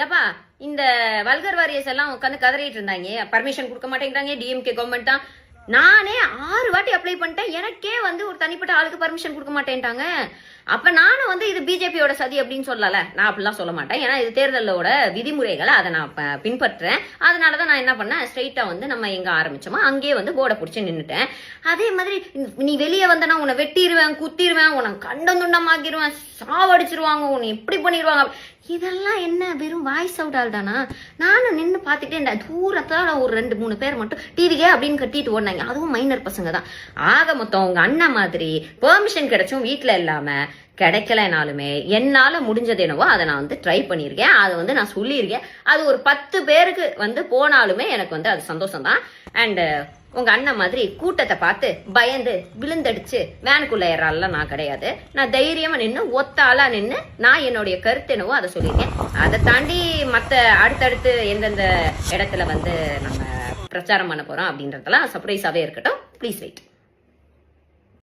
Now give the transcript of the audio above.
ஏப்பா இந்த vulgar warriors எல்லாம் உட்காந்து கதறிட்டு இருந்தாங்க, பர்மிஷன் கொடுக்க மாட்டேங்கிறாங்க, டிஎம்கே கவர்மெண்ட் தான். நானே 6 வாட்டி அப்ளை பண்ணிட்டேன், எனக்கே வந்து ஒரு தனிப்பட்ட ஆளுக்கு பர்மிஷன் கொடுக்க மாட்டேன்ட்டாங்க. அப்ப நானும் வந்து இது பிஜேபியோட சதி அப்படின்னு சொல்லல, நான் அப்படிலாம் சொல்ல மாட்டேன். ஏன்னா இது தேர்தலோட விதிமுறைகளை அதை நான் பின்பற்றுறேன். அதனாலதான் நான் என்ன பண்ணேன், ஸ்ட்ரெயிட்டா வந்து நம்ம எங்க ஆரம்பிச்சோமோ அங்கேயே வந்து போர்டை பிடிச்சி நின்னுட்டேன். அதே மாதிரி நீ வெளியே வந்தனா உன்னை வெட்டிடுவேன், குத்திடுவேன், உன்னை கண்டந்துண்டமாக்கிடுவேன், சாவடிச்சிருவாங்க, உன்னை எப்படி பண்ணிடுவாங்க. இதெல்லாம் என்ன வெறும் வாய்ஸ் அவுட் ஆள் தானா? நானும் நின்று பார்த்துட்டே தூரத்தால ஒரு 2-3 பேர் மட்டும் டிவிக்கே அப்படின்னு கட்டிட்டு ஓடினாங்க. அதுவும் மைனர் பசங்க தான். ஆக மொத்தம் உங்க அண்ணன் மாதிரி பெர்மிஷன் கிடைச்சும் வீட்டுல இல்லாம கிடைக்கலனாலுமே என்னால முடிஞ்சது என்னவோ அதை நான் வந்து ட்ரை பண்ணியிருக்கேன். அதை வந்து நான் சொல்லியிருக்கேன். அது ஒரு 10 பேருக்கு வந்து போனாலுமே எனக்கு வந்து அது சந்தோஷம் தான். அண்ட் உங்க அண்ணன் மாதிரி கூட்டத்தை பார்த்து பயந்து விழுந்தடிச்சு வேனுக்குள்ள ஏறாலாம் நான் கிடையாது. நான் தைரியமா நின்று ஒத்தாளா நின்று நான் என்னுடைய கருத்து என்னவோ அதை சொல்லியிருக்கேன். அதை தாண்டி மற்ற அடுத்தடுத்து எந்தெந்த இடத்துல வந்து நம்ம பிரச்சாரம் பண்ண போறோம் அப்படின்றதெல்லாம் சர்ப்ரைஸாவே இருக்கட்டும். Please wait.